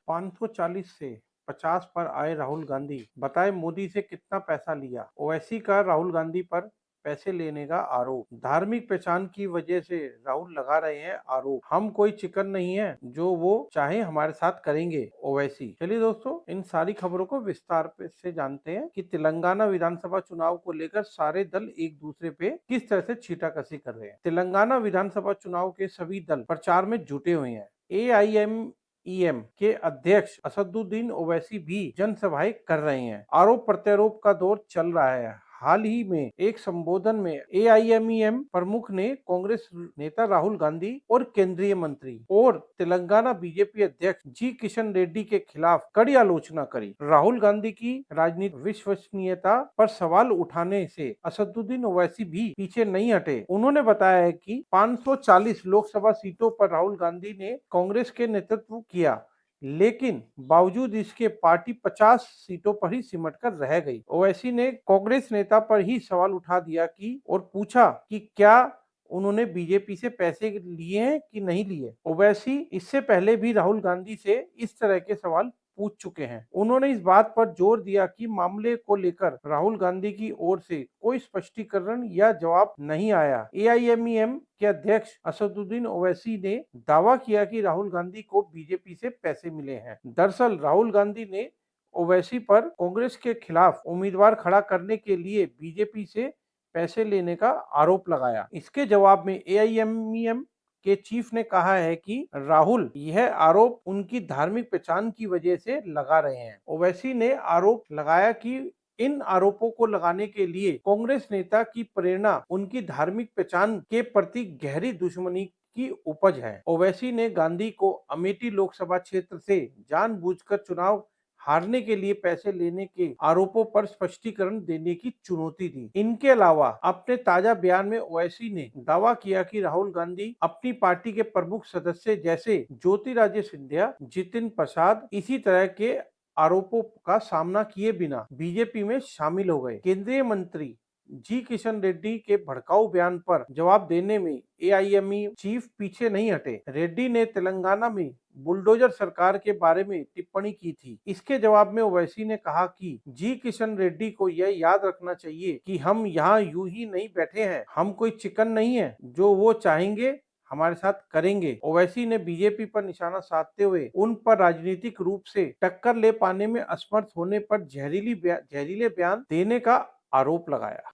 540 से 50 पर आए राहुल गांधी, बताएं मोदी से कितना पैसा लिया। ओवैसी का राहुल गांधी पर पैसे लेने का आरोप। धार्मिक पहचान की वजह से राहुल लगा रहे हैं आरोप। हम कोई चिकन नहीं है, जो वो चाहे हमारे साथ करेंगे, ओवैसी। चलिए दोस्तों, इन सारी खबरों को विस्तार से जानते हैं कि तेलंगाना विधानसभा चुनाव को लेकर सारे दल एक दूसरे पे किस तरह से छींटाकशी कर रहे हैं। तेलंगाना विधानसभा चुनाव के सभी दल प्रचार में जुटे हुए हैं। AIMEM के अध्यक्ष असदुद्दीन ओवैसी भी जनसभाएं कर रहे हैं। आरोप प्रत्यारोप का दौर चल रहा है। हाल ही में एक संबोधन में AIMEM प्रमुख ने कांग्रेस नेता राहुल गांधी और केंद्रीय मंत्री और तेलंगाना बीजेपी अध्यक्ष जी किशन रेड्डी के खिलाफ कड़ी आलोचना करी। राहुल गांधी की राजनीतिक विश्वसनीयता पर सवाल उठाने से असदुद्दीन ओवैसी भी पीछे नहीं हटे। उन्होंने बताया है कि 540 लोकसभा सीटों पर राहुल गांधी ने कांग्रेस के नेतृत्व किया, लेकिन बावजूद इसके पार्टी 50 सीटों पर ही सिमट कर रह गई। ओवैसी ने कांग्रेस नेता पर ही सवाल उठा दिया कि और पूछा कि क्या उन्होंने बीजेपी से पैसे लिए हैं कि नहीं लिए। ओवैसी इससे पहले भी राहुल गांधी से इस तरह के सवाल पूछ चुके हैं। उन्होंने इस बात पर जोर दिया कि मामले को लेकर राहुल गांधी की ओर से कोई स्पष्टीकरण या जवाब नहीं आया। AIMEM के अध्यक्ष असदुद्दीन ओवैसी ने दावा किया कि राहुल गांधी को बीजेपी से पैसे मिले हैं। दरअसल राहुल गांधी ने ओवैसी पर कांग्रेस के खिलाफ उम्मीदवार खड़ा करने के लिए बीजेपी से पैसे लेने का आरोप लगाया। इसके जवाब में AIMEM के चीफ ने कहा है कि राहुल यह आरोप उनकी धार्मिक पहचान की वजह से लगा रहे हैं। ओवैसी ने आरोप लगाया कि इन आरोपों को लगाने के लिए कांग्रेस नेता की प्रेरणा उनकी धार्मिक पहचान के प्रति गहरी दुश्मनी की उपज है। ओवैसी ने गांधी को अमेठी लोकसभा क्षेत्र से जानबूझकर चुनाव हारने के लिए पैसे लेने के आरोपों पर स्पष्टीकरण देने की चुनौती दी। इनके अलावा अपने ताजा बयान में ओवैसी ने दावा किया कि राहुल गांधी अपनी पार्टी के प्रमुख सदस्य जैसे ज्योतिरादित्य सिंधिया, जितिन प्रसाद इसी तरह के आरोपों का सामना किए बिना बीजेपी में शामिल हो गए। केंद्रीय मंत्री जी किशन रेड्डी के भड़काऊ बयान पर जवाब देने में AIME चीफ पीछे नहीं हटे। रेड्डी ने तेलंगाना में बुलडोजर सरकार के बारे में टिप्पणी की थी। इसके जवाब में ओवैसी ने कहा कि जी किशन रेड्डी को यह याद रखना चाहिए कि हम यहाँ यूं ही नहीं बैठे हैं। हम कोई चिकन नहीं है, जो वो चाहेंगे हमारे साथ करेंगे। ओवैसी ने बीजेपी पर निशाना साधते हुए उन पर राजनीतिक रूप से टक्कर ले पाने में असमर्थ होने पर जहरीले बयान देने का आरोप लगाया।